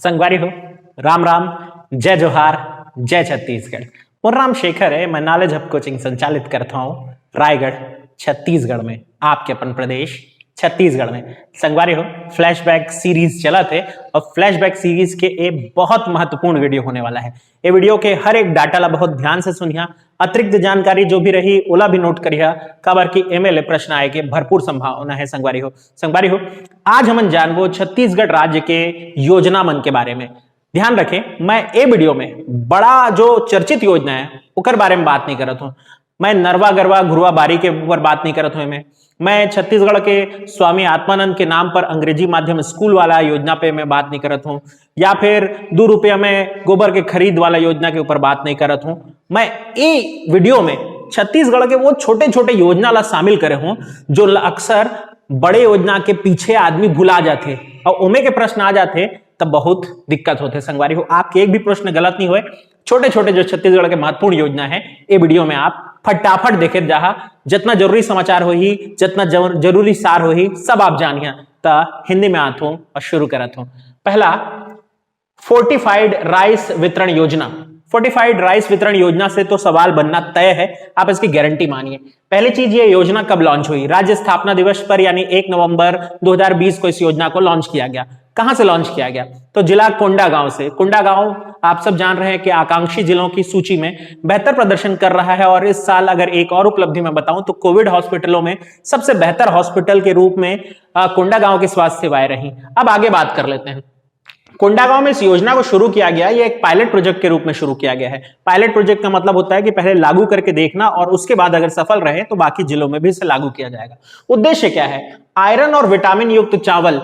संगवारी हो, राम राम, जय जोहार, जय छत्तीसगढ़। मोर नाम शेखर है। मैं नॉलेज हब कोचिंग संचालित करता हूँ रायगढ़ छत्तीसगढ़ में, आपके अपन प्रदेश छत्तीसगढ़ में। संगवारी हो, फ्लैशबैक सीरीज चला थे और फ्लैशबैक सीरीज के एक बहुत महत्वपूर्ण वीडियो होने वाला है। ये वीडियो के हर एक डाटा ला बहुत ध्यान से सुनिया, अतिरिक्त जानकारी जो भी रही ओला भी नोट करिया, काबर की एमएलए प्रश्न आए के भरपूर संभावना है। संगवारी हो, आज हम जानबो छत्तीसगढ़ राज्य के योजना मन के बारे में। ध्यान रखें, मैं ए वीडियो में बड़ा जो चर्चित योजना है उकर बारे में बात नहीं करत हूं। मैं नरवा गरवा घुरवा बारी के ऊपर बात नहीं करत हूं। मैं छत्तीसगढ़ के स्वामी आत्मानंद के नाम पर अंग्रेजी माध्यम स्कूल वाला योजना पे मैं बात नहीं करत हूं, या फिर 2 रुपया में गोबर के खरीद वाला योजना के ऊपर बात नहीं करत हूं। मैं ए वीडियो में छत्तीसगढ़ के वो छोटे छोटे योजना ला शामिल करे हूं जो अक्सर बड़े योजना के पीछे आदमी भुला जाते और ओमे के प्रश्न आ जाते तब बहुत दिक्कत होते। संगवारी हो, आपके एक भी प्रश्न गलत नहीं हुए। छोटे छोटे जो छत्तीसगढ़ के महत्वपूर्ण योजना है ये वीडियो में आप फटाफट देखे जहां जितना जरूरी समाचार हो ही, जितना जरूरी सार हो ही, सब आप जानिए। तो हिंदी में आता हूं और शुरू करत हूं। पहला, फोर्टिफाइड राइस वितरण योजना। फोर्टिफाइड राइस वितरण योजना से तो सवाल बनना तय है, आप इसकी गारंटी मानिए। पहली चीज, ये योजना कब लॉन्च हुई? राज्य स्थापना दिवस पर यानी 1 नवंबर 2020 को इस योजना को लॉन्च किया गया। कहां से लॉन्च किया गया? तो जिला कोंडागांव से। कोंडागांव आप सब जान रहे हैं कि आकांक्षी जिलों की सूची में बेहतर प्रदर्शन कर रहा है और इस साल अगर एक और उपलब्धि में बताऊं तो कोविड हॉस्पिटलों में सबसे बेहतर हॉस्पिटल के रूप में कोंडागांव की स्वास्थ्य सेवाएं रही। अब आगे बात कर लेते हैं। कोंडागांव में इस योजना को शुरू किया गया, ये एक पायलट प्रोजेक्ट के रूप में शुरू किया गया है। पायलट प्रोजेक्ट का मतलब होता है कि पहले लागू करके देखना और उसके बाद अगर सफल रहे तो बाकी जिलों में भी इसे लागू किया जाएगा। उद्देश्य क्या है? आयरन और विटामिन युक्त चावल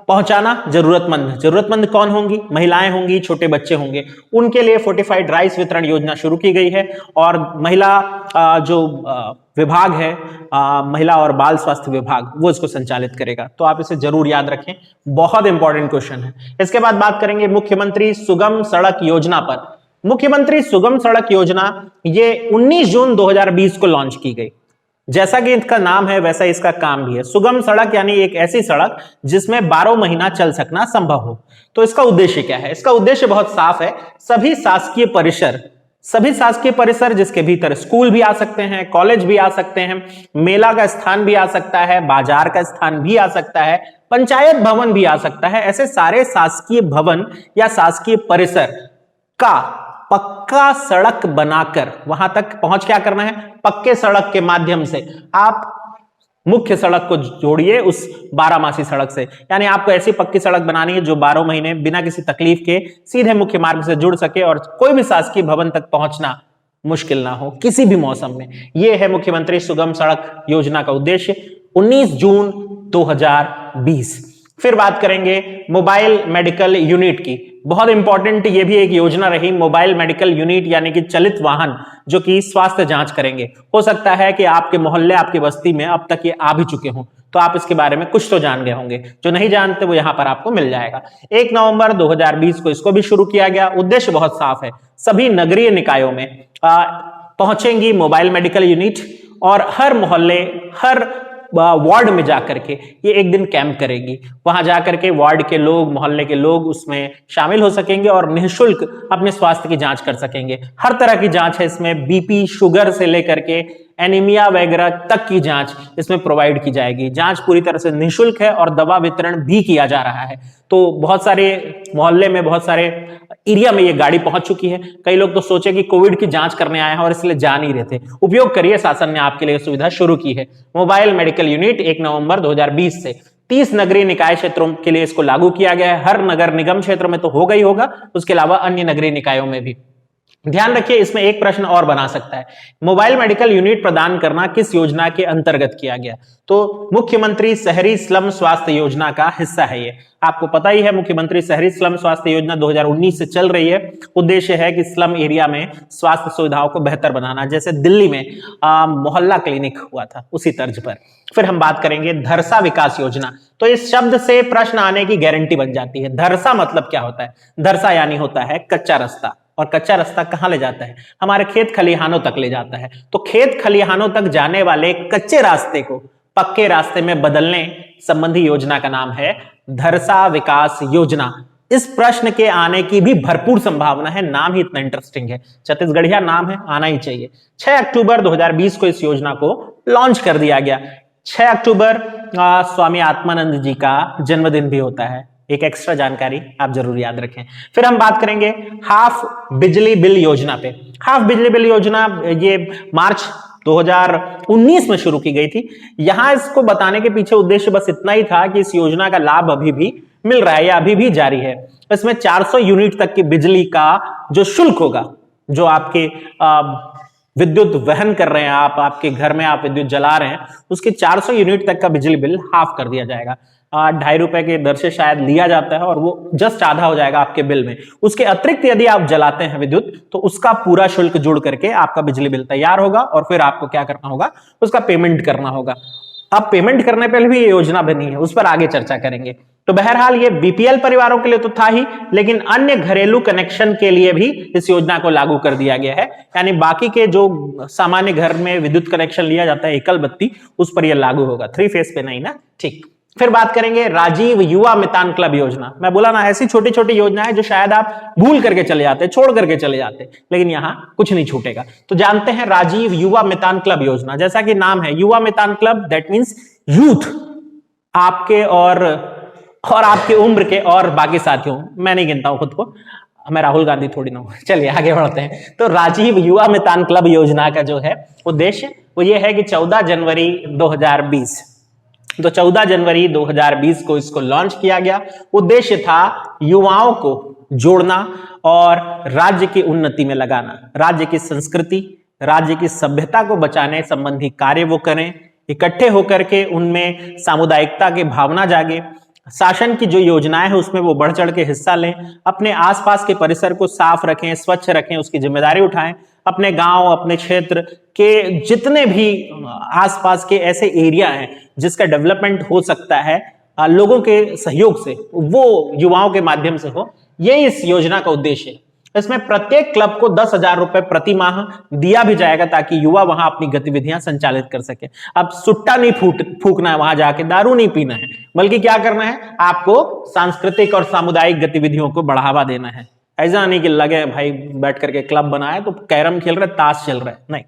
पहुंचाना जरूरतमंद कौन होंगी? महिलाएं होंगी, छोटे बच्चे होंगे, उनके लिए फोर्टिफाइड राइस वितरण योजना शुरू की गई है। और महिला जो विभाग है, महिला और बाल स्वास्थ्य विभाग, वो इसको संचालित करेगा। तो आप इसे जरूर याद रखें, बहुत इंपॉर्टेंट क्वेश्चन है। इसके बाद बात करेंगे मुख्यमंत्री सुगम सड़क योजना पर। मुख्यमंत्री सुगम सड़क योजना ये 19 जून 2020 को लॉन्च की गई। जैसा कि इसका नाम है वैसा इसका काम भी है। सुगम सड़क यानी एक ऐसी सड़क जिसमें 12 महीना चल सकना संभव हो। तो इसका उद्देश्य क्या है? इसका उद्देश्य बहुत साफ है। सभी शासकीय परिसर जिसके भीतर स्कूल भी आ सकते हैं, कॉलेज भी आ सकते हैं, मेला का स्थान भी आ सकता है, बाजार का स्थान भी आ सकता है, पंचायत भवन भी आ सकता है, ऐसे सारे शासकीय भवन या शासकीय परिसर का पक्का सड़क बनाकर वहां तक पहुंच क्या करना है? पक्के सड़क के माध्यम से आप मुख्य सड़क को जोड़िए उस 12मासी सड़क से। यानी आपको ऐसी पक्की सड़क बनानी है जो 12 महीने बिना किसी तकलीफ के सीधे मुख्य मार्ग से जुड़ सके और कोई भी शासकीय भवन तक पहुंचना मुश्किल ना हो किसी भी मौसम में। यह है मुख्यमंत्री सुगम सड़क योजना का उद्देश्य। 19 जून 2020। फिर बात करेंगे मोबाइल मेडिकल यूनिट की। बहुत इंपॉर्टेंट ये भी एक योजना रही, मोबाइल मेडिकल यूनिट यानी कि चलित वाहन जो कि स्वास्थ्य जांच करेंगे। हो सकता है कि आपके मोहल्ले, आपकी बस्ती में अब तक ये आ भी चुके हों, तो आप इसके बारे में कुछ तो जान गए होंगे। जो नहीं जानते वो यहां पर आपको मिल जाएगा। 1 नवंबर 2020 को इसको भी शुरू किया गया। उद्देश्य बहुत साफ है, सभी नगरीय निकायों में पहुंचेंगी मोबाइल मेडिकल यूनिट और हर मोहल्ले, हर वार्ड में जाकर के ये एक दिन कैंप करेगी। वहां जाकर के वार्ड के लोग, मोहल्ले के लोग उसमें शामिल हो सकेंगे और निःशुल्क अपने स्वास्थ्य की जांच कर सकेंगे। हर तरह की जांच है इसमें, बीपी, शुगर से लेकर के एनीमिया वगैरह तक की जांच इसमें प्रोवाइड की जाएगी। जांच पूरी तरह से निःशुल्क है और दवा वितरण भी किया जा रहा है। तो बहुत सारे मोहल्ले में, बहुत सारे एरिया में ये गाड़ी पहुंच चुकी है। कई लोग तो सोचे कि कोविड की जांच करने आए हैं और इसलिए जा नहीं रहे थे। उपयोग करिए, शासन ने आपके लिए सुविधा शुरू की है। मोबाइल मेडिकल यूनिट 1 नवंबर 2020 से 30 नगरीय निकाय क्षेत्रों के लिए इसको लागू किया गया है। हर नगर निगम क्षेत्र में तो होगा ही होगा, उसके अलावा अन्य नगरीय निकायों में भी। ध्यान रखिए, इसमें एक प्रश्न और बना सकता है, मोबाइल मेडिकल यूनिट प्रदान करना किस योजना के अंतर्गत किया गया? तो मुख्यमंत्री शहरी स्लम स्वास्थ्य योजना का हिस्सा है। ये आपको पता ही है, मुख्यमंत्री शहरी स्लम स्वास्थ्य योजना 2019 से चल रही है। उद्देश्य है कि स्लम एरिया में स्वास्थ्य सुविधाओं को बेहतर बनाना, जैसे दिल्ली में मोहल्ला क्लिनिक हुआ था उसी तर्ज पर। फिर हम बात करेंगे धरसा विकास योजना। तो इस शब्द से प्रश्न आने की गारंटी बन जाती है। धरसा मतलब क्या होता है? धरसा यानी होता है कच्चा रास्ता। और कच्चा रास्ता कहां ले जाता है? हमारे खेत खलिहानों तक ले जाता है। तो खेत खलिहानों तक जाने वाले कच्चे रास्ते को पक्के रास्ते में बदलने संबंधी योजना का नाम है धरसा विकास योजना। इस प्रश्न के आने की भी भरपूर संभावना है, नाम ही इतना इंटरेस्टिंग है, छत्तीसगढ़िया नाम है, आना ही चाहिए। 6 अक्टूबर 2020 को इस योजना को लॉन्च कर दिया गया। 6 अक्टूबर स्वामी आत्मानंद जी का जन्मदिन भी होता है, एक एक्स्ट्रा जानकारी आप जरूर याद रखें। फिर हम बात करेंगे हाफ बिजली बिल योजना पे। हाफ बिजली बिल योजना ये मार्च 2019 में शुरू की गई थी। यहां इसको बताने के पीछे उद्देश्य बस इतना ही था कि इस योजना का लाभ अभी भी मिल रहा है या अभी भी जारी है। इसमें 400 यूनिट तक की बिजली का जो शुल्क होगा, जो आपके विद्युत वहन कर रहे हैं आप, आपके घर में आप विद्युत जला रहे हैं, उसके 400 यूनिट तक का बिजली बिल हाफ कर दिया जाएगा। 2.5 रुपए के दर से शायद लिया जाता है और वो जस्ट आधा हो जाएगा आपके बिल में। उसके अतिरिक्त यदि आप जलाते हैं विद्युत तो उसका पूरा शुल्क जुड़ करके आपका बिजली बिल तैयार होगा और फिर आपको क्या करना होगा, उसका पेमेंट करना होगा। अब पेमेंट करने पर भी ये योजना बनी है, उस पर आगे चर्चा करेंगे। तो बहरहाल ये बीपीएल परिवारों के लिए तो था ही, लेकिन अन्य घरेलू कनेक्शन के लिए भी इस योजना को लागू कर दिया गया है। यानी बाकी के जो सामान्य घर में विद्युत कनेक्शन लिया जाता है एकल बत्ती, उस पर यह लागू होगा, 3 फेज पे नहीं ना, ठीक। फिर बात करेंगे राजीव युवा मितान क्लब योजना। मैं बोला ना, ऐसी छोटी छोटी योजना है जो शायद आप भूल करके चले जाते, छोड़ करके चले जाते, लेकिन यहां कुछ नहीं छूटेगा। तो जानते हैं राजीव युवा मितान क्लब योजना। जैसा कि नाम है युवा मितान क्लब, दैट मीन्स यूथ, आपके और आपके उम्र के और बाकी साथियों, मैं नहीं गिनता हूं खुद को, मैं राहुल गांधी थोड़ी ना हूं। चलिए आगे बढ़ते हैं। तो राजीव युवा मितान क्लब योजना का जो है उद्देश्य वो ये है कि 14 जनवरी 2020, तो 14 जनवरी 2020 को इसको लॉन्च किया गया। उद्देश्य था युवाओं को जोड़ना और राज्य की उन्नति में लगाना, राज्य की संस्कृति, राज्य की सभ्यता को बचाने संबंधी कार्य वो करें, इकट्ठे होकर के उनमें सामुदायिकता की भावना जागे, शासन की जो योजनाएं हैं उसमें वो बढ़ चढ़ के हिस्सा लें, अपने आसपास के परिसर को साफ रखें, स्वच्छ रखें, उसकी जिम्मेदारी उठाएं, अपने गांव, अपने क्षेत्र के जितने भी आसपास के ऐसे एरिया हैं जिसका डेवलपमेंट हो सकता है लोगों के सहयोग से, वो युवाओं के माध्यम से हो, ये इस योजना का उद्देश्य है। इसमें प्रत्येक क्लब को 10,000 रुपए प्रति माह दिया भी जाएगा ताकि युवा वहां अपनी गतिविधियां संचालित कर सके। अब सुट्टा नहीं फूकना है वहां जाके, दारू नहीं पीना है, बल्कि क्या करना है, आपको सांस्कृतिक और सामुदायिक गतिविधियों को बढ़ावा देना है। ऐसा नहीं कि लगे भाई बैठ करके क्लब बनाए तो कैरम खेल रहे, ताश चल रहे, नहीं।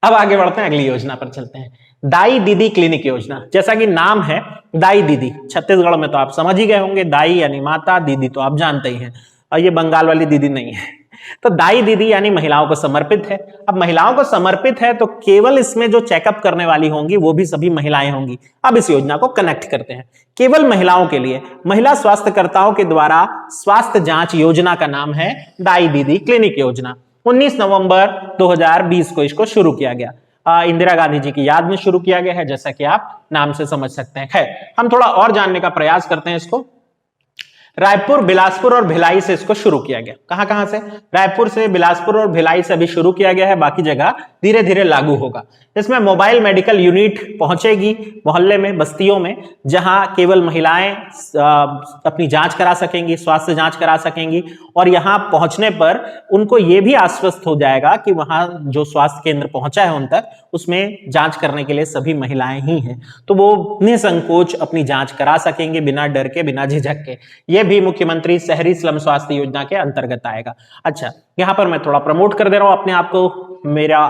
अब आगे बढ़ते हैं, अगली योजना पर चलते हैं। दाई दीदी क्लिनिक योजना। जैसा कि नाम है दाई दीदी, छत्तीसगढ़ में तो आप समझ ही गए होंगे, दाई यानी माता, दीदी तो आप जानते ही हैं, और ये बंगाल वाली दीदी नहीं है। तो दाई दीदी यानी महिलाओं को समर्पित है। अब महिलाओं को समर्पित है तो केवल इसमें जो चेकअप करने वाली होंगी वो भी सभी महिलाएं होंगी। अब इस योजना को कनेक्ट करते हैं, केवल महिलाओं के लिए महिला स्वास्थ्यकर्ताओं के द्वारा स्वास्थ्य जांच योजना का नाम है दाई दीदी क्लिनिक योजना। 19 नवंबर 2020 को इसको शुरू किया गया। इंदिरा गांधी जी की याद में शुरू किया गया है, जैसा कि आप नाम से समझ सकते हैं। खैर, हम थोड़ा और जानने का प्रयास करते हैं इसको। रायपुर, बिलासपुर और भिलाई से इसको शुरू किया गया। कहां से? रायपुर से, बिलासपुर और भिलाई से अभी शुरू किया गया है, बाकी जगह धीरे धीरे लागू होगा। इसमें मोबाइल मेडिकल यूनिट पहुंचेगी मोहल्ले में, बस्तियों में, जहां केवल महिलाएं अपनी जांच करा सकेंगी, स्वास्थ्य जांच करा सकेंगी, और यहां पहुंचने पर उनको यह भी आश्वस्त हो जाएगा कि वहां जो स्वास्थ्य केंद्र पहुंचा है उन तक, उसमें जांच करने के लिए सभी महिलाएं ही हैं, तो वो निसंकोच अपनी जांच करा सकेंगे बिना डर के, बिना झिझक के। यह भी मुख्यमंत्री शहरी स्लम स्वास्थ्य योजना के अंतर्गत आएगा। अच्छा, यहां पर मैं थोड़ा प्रमोट कर दे रहा हूं अपने आप को। मेरा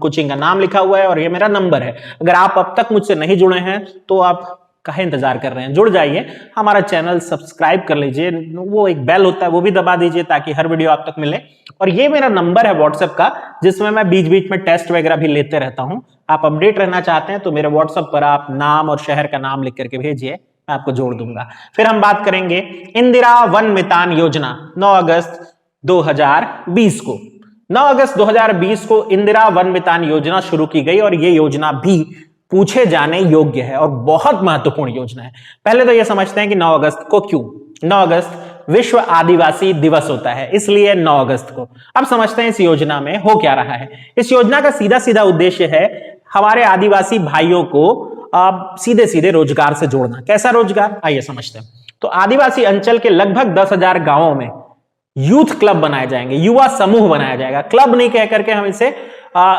कोचिंग का नाम लिखा हुआ है और ये मेरा नंबर है। अगर आप अब तक मुझसे नहीं जुड़े हैं तो आप काहे इंतजार कर रहे हैं, जुड़ जाइए, हमारा चैनल सब्सक्राइब कर लीजिए, वो एक बेल होता है वो भी दबा दीजिए ताकि हर वीडियो आप तक मिले। और ये मेरा नंबर है व्हाट्सएप का, जिसमें मैं बीच बीच में टेस्ट वगैरह भी लेते रहता हूं। आप अपडेट रहना चाहते हैं तो मेरे व्हाट्सएप पर आप नाम और शहर का नाम लिख करके भेजिए, मैं आपको जोड़ दूंगा। फिर हम बात करेंगे इंदिरा वन मितान योजना। 9 अगस्त 2020 को 9 अगस्त 2020 को इंदिरा वन मितान योजना शुरू की गई और यह योजना भी पूछे जाने योग्य है और बहुत महत्वपूर्ण योजना है। पहले तो यह समझते हैं कि 9 अगस्त को क्यों। 9 अगस्त विश्व आदिवासी दिवस होता है, इसलिए 9 अगस्त को। अब समझते हैं इस योजना में हो क्या रहा है। इस योजना का सीधा सीधा उद्देश्य है हमारे आदिवासी भाइयों को सीधे सीधे रोजगार से जोड़ना। कैसा रोजगार, आइए समझते हैं। तो आदिवासी अंचल के लगभग 10,000 गांवों में यूथ क्लब बनाए जाएंगे, युवा समूह बनाया जाएगा। क्लब नहीं कह करके हम इसे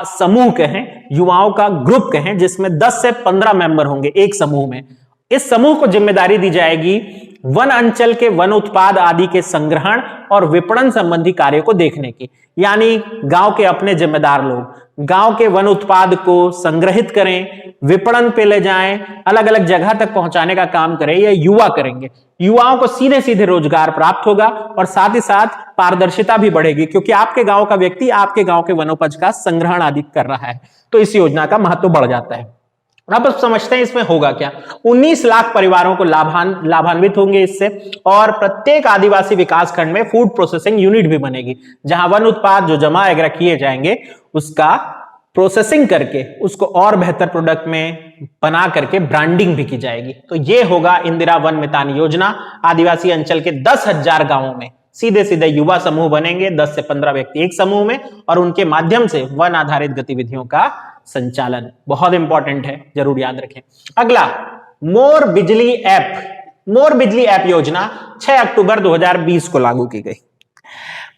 समूह कहें, युवाओं का ग्रुप कहें, जिसमें 10 से 15 मेंबर होंगे एक समूह में। इस समूह को जिम्मेदारी दी जाएगी वन अंचल के वन उत्पाद आदि के संग्रहण और विपणन संबंधी कार्यों को देखने की। यानी गांव के अपने जिम्मेदार लोग गांव के वन उत्पाद को संग्रहित करें, विपणन पे ले जाएं, अलग अलग जगह तक पहुंचाने का काम करें, ये युवा करेंगे। युवाओं को सीधे सीधे रोजगार प्राप्त होगा और साथ ही साथ पारदर्शिता भी बढ़ेगी, क्योंकि आपके गांव का व्यक्ति आपके गांव के वनोपज का संग्रहण आदि कर रहा है, तो इस योजना का महत्व बढ़ जाता है। अब समझते हैं इसमें होगा क्या। 19 लाख परिवारों को लाभान्वित होंगे इससे, और प्रत्येक आदिवासी विकास खंड में फूड प्रोसेसिंग यूनिट भी बनेगी, जहां वन उत्पाद जो जमा वगैरह किए जाएंगे उसका प्रोसेसिंग करके उसको और बेहतर प्रोडक्ट में बना करके ब्रांडिंग भी की जाएगी। तो ये होगा इंदिरा वन मितान योजना। आदिवासी अंचल के 10,000 गांवों में सीधे सीधे युवा समूह बनेंगे, 10 से 15 व्यक्ति एक समूह में, और उनके माध्यम से वन आधारित गतिविधियों का संचालन। बहुत इंपॉर्टेंट है, जरूर याद रखें। अगला, मोर बिजली ऐप योजना 6 अक्टूबर 2020 को लागू की गई।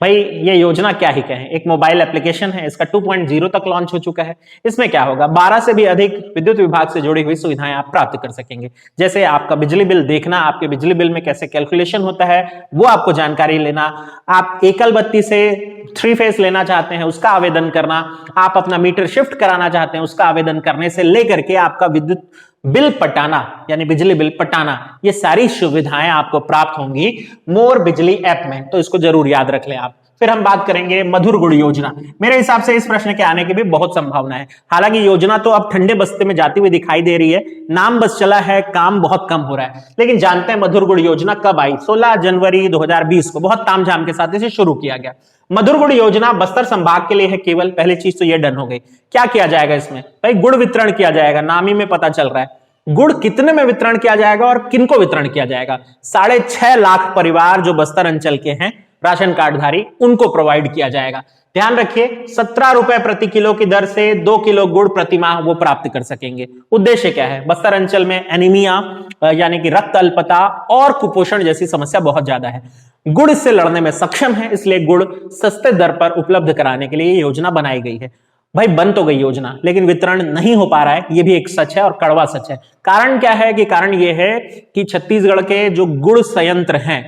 भाई ये योजना क्या ही कहें, एक मोबाइल एप्लीकेशन है, इसका 2.0 तक लॉन्च हो चुका है। इसमें क्या होगा, 12 से भी अधिक विद्युत विभाग से जुड़ी हुई सुविधाएं आप प्राप्त कर सकेंगे। जैसे आपका बिजली बिल देखना, आपके बिजली बिल में कैसे कैलकुलेशन होता है वो आपको जानकारी लेना, आप एकल बत्ती से 3 फेज लेना चाहते हैं उसका आवेदन करना, आप अपना मीटर शिफ्ट कराना चाहते हैं उसका आवेदन करने से लेकर के आपका विद्युत बिल पटाना यानी बिजली बिल पटाना, ये सारी सुविधाएं आपको प्राप्त होंगी मोर बिजली ऐप में। तो इसको जरूर याद रख लें आप। फिर हम बात करेंगे मधुर गुड़ योजना। मेरे हिसाब से इस प्रश्न के आने की भी बहुत संभावना है। हालांकि योजना तो अब ठंडे बस्ते में जाती हुई दिखाई दे रही है, नाम बस चला है, काम बहुत कम हो रहा है। लेकिन जानते हैं मधुर गुड़ योजना कब आई? 16 जनवरी 2020 को बहुत तामझाम के साथ इसे शुरू किया गया। मधुर गुड़ योजना बस्तर संभाग के लिए है केवल। पहली चीज तो ये डन हो गई। क्या किया जाएगा इसमें? भाई गुड़ वितरण किया जाएगा, नाम ही में पता चल रहा है। गुड़ कितने में वितरण किया जाएगा और किनको वितरण किया जाएगा? 6.5 लाख परिवार जो बस्तर अंचल के हैं राशन कार्डधारी, उनको प्रोवाइड किया जाएगा। ध्यान रखिए, 17 रुपए प्रति किलो की दर से 2 किलो गुड़ प्रति माह वो प्राप्त कर सकेंगे। उद्देश्य क्या है? बस्तर अंचल में एनीमिया यानी कि रक्त अल्पता और कुपोषण जैसी समस्या बहुत ज्यादा है। गुड़ इससे लड़ने में सक्षम है, इसलिए गुड़ सस्ते दर पर उपलब्ध कराने के लिए ये योजना बनाई गई है। भाई बन तो गई योजना, लेकिन वितरण नहीं हो पा रहा है, ये भी एक सच है और कड़वा सच है। कारण क्या है? कि कारण ये है कि छत्तीसगढ़ के जो गुड़ संयंत्र हैं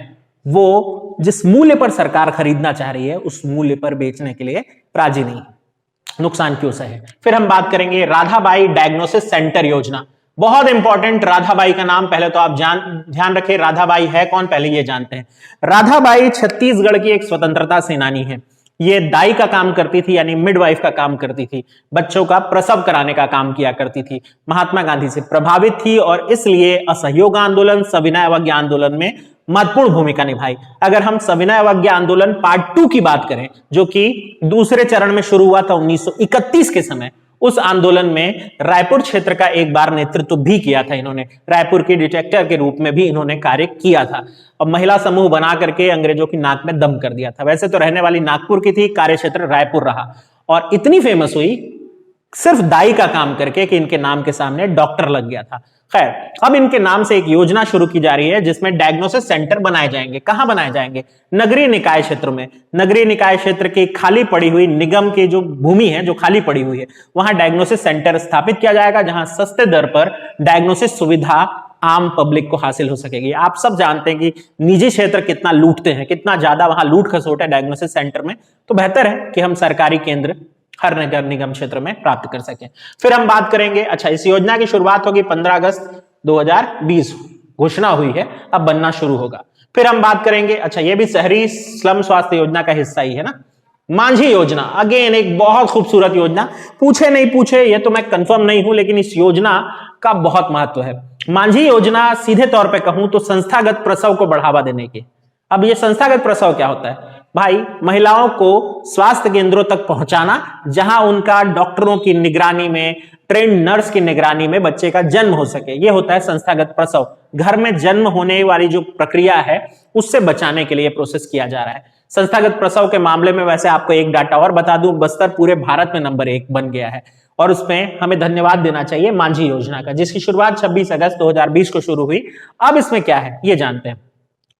वो जिस मूल्य पर सरकार खरीदना चाह रही है उस मूल्य पर बेचने के लिए राजी नहीं। नुकसान क्यों सहे? फिर हम बात करेंगे राधाबाई डायग्नोसिस सेंटर योजना। बहुत इंपॉर्टेंट, राधाबाई का नाम पहले तो आप ध्यान रखें। राधाबाई है कौन, पहले ये जानते हैं। राधाबाई छत्तीसगढ़ की एक स्वतंत्रता सेनानी है। ये दाई का काम करती थी, यानी मिडवाइफ का काम करती थी, बच्चों का प्रसव कराने का काम किया करती थी। महात्मा गांधी से प्रभावित थी और इसलिए असहयोग आंदोलन, सविनय अवज्ञा आंदोलन में महत्वपूर्ण भूमिका निभाई। अगर हम सविनय अवज्ञा आंदोलन पार्ट 2 की बात करें, जो कि दूसरे चरण में शुरू हुआ था 1931 के समय, उस आंदोलन में रायपुर क्षेत्र का एक बार नेतृत्व भी किया था इन्होंने। रायपुर के डिटेक्टर के रूप में भी इन्होंने कार्य किया था और महिला समूह बना करके अंग्रेजों की नाक में दम कर दिया था। वैसे तो रहने वाली नागपुर की थी, कार्य क्षेत्र रायपुर रहा, और इतनी फेमस हुई सिर्फ दाई का काम करके कि इनके नाम के सामने डॉक्टर लग गया था। खैर, अब इनके नाम से एक योजना शुरू की जा रही है जिसमें डायग्नोसिस सेंटर बनाए जाएंगे। कहां बनाए जाएंगे? नगरीय निकाय क्षेत्र में। नगरीय निकाय क्षेत्र की खाली पड़ी हुई निगम की जो भूमि है, जो खाली पड़ी हुई है, वहां डायग्नोसिस सेंटर स्थापित किया जाएगा, जहां सस्ते दर पर डायग्नोसिस सुविधा आम पब्लिक को हासिल हो सकेगी। आप सब जानते हैं कि निजी क्षेत्र कितना लूटते हैं, कितना ज्यादा वहां लूट खसोट है डायग्नोसिस सेंटर में। तो बेहतर है कि हम सरकारी केंद्र हर नगर निगम क्षेत्र में प्राप्त कर सकें। फिर हम बात करेंगे, अच्छा, इस योजना की शुरुआत होगी 15 अगस्त 2020, घोषणा हुई है, अब बनना शुरू होगा। फिर हम बात करेंगे, अच्छा, ये भी शहरी स्लम स्वास्थ्य योजना का हिस्सा ही है ना, मांझी योजना। अगेन एक बहुत खूबसूरत योजना, पूछे नहीं पूछे ये तो मैं कंफर्म नहीं हूं, लेकिन इस योजना का बहुत महत्व है। मांझी योजना सीधे तौर पे कहूं तो संस्थागत प्रसव को बढ़ावा देने की। अब ये संस्थागत प्रसव क्या होता है? भाई महिलाओं को स्वास्थ्य केंद्रों तक पहुंचाना, जहां उनका डॉक्टरों की निगरानी में, ट्रेंड नर्स की निगरानी में बच्चे का जन्म हो सके, ये होता है संस्थागत प्रसव। घर में जन्म होने वाली जो प्रक्रिया है उससे बचाने के लिए प्रोसेस किया जा रहा है। संस्थागत प्रसव के मामले में वैसे आपको एक डाटा और बता दूं, बस्तर पूरे भारत में नंबर 1 बन गया है और उसमें हमें धन्यवाद देना चाहिए मांझी योजना का, जिसकी शुरुआत 26 अगस्त 2020 को शुरू हुई। अब इसमें क्या है ये जानते हैं।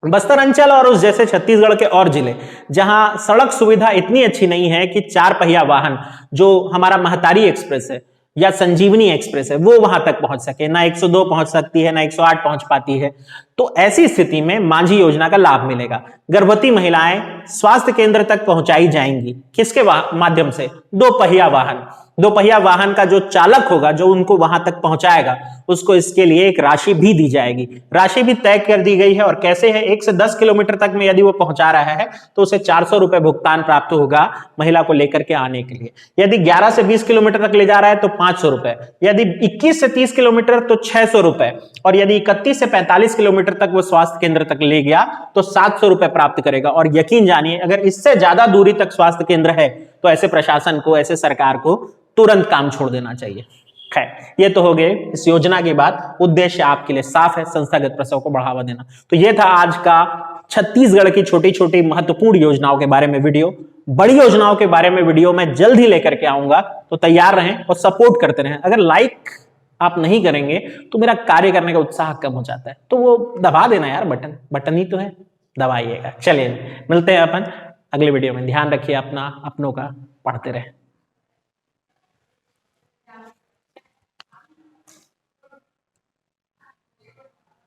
बस्तर अंचल और उस जैसे छत्तीसगढ़ के और जिले जहां सड़क सुविधा इतनी अच्छी नहीं है कि 4 पहिया वाहन, जो हमारा महतारी एक्सप्रेस है या संजीवनी एक्सप्रेस है, वो वहां तक पहुंच सके, ना 102 पहुंच सकती है, ना 108 पहुंच पाती है, तो ऐसी स्थिति में मांझी योजना का लाभ मिलेगा। गर्भवती महिलाएं स्वास्थ्य केंद्र तक पहुंचाई जाएंगी किसके माध्यम से? दोपहिया वाहन। दोपहिया वाहन का जो चालक होगा, जो उनको वहां तक पहुंचाएगा, उसको इसके लिए एक राशि भी दी जाएगी। राशि भी तय कर दी गई है और कैसे है, 1 से 10 किलोमीटर तक में यदि वो पहुंचा रहा है तो उसे 400 रुपए भुगतान प्राप्त होगा महिला को लेकर के आने के लिए। यदि 11 से 20 किलोमीटर तक ले जा रहा है तो 500 रुपए, यदि 21 से 30 किलोमीटर तो 600 रुपए, और यदि 31 से 45 किलोमीटर तक वो स्वास्थ्य केंद्र तक ले गया तो 700 रुपए प्राप्त करेगा। और यकीन जानिए, अगर इससे ज्यादा दूरी तक स्वास्थ्य केंद्र है तो ऐसे प्रशासन को, ऐसे सरकार को तुरंत काम छोड़ देना चाहिए। खैर, ये तो हो गए इस योजना की बात। उद्देश्य आपके लिए साफ है, संस्थागत प्रसव को बढ़ावा देना। तो ये था आज का छत्तीसगढ़ की छोटी छोटी महत्वपूर्ण योजनाओं के बारे में वीडियो। बड़ी योजनाओं के बारे में वीडियो मैं जल्द ही लेकर के आऊंगा, तो तैयार रहें और सपोर्ट करते रहें। अगर लाइक आप नहीं करेंगे तो मेरा कार्य करने का उत्साह कम हो जाता है, तो वो दबा देना यार, बटन ही तो है, दबाइएगा। चलिए मिलते हैं अपन अगले वीडियो में। ध्यान रखिए अपना, अपनों का, पढ़ते रहे।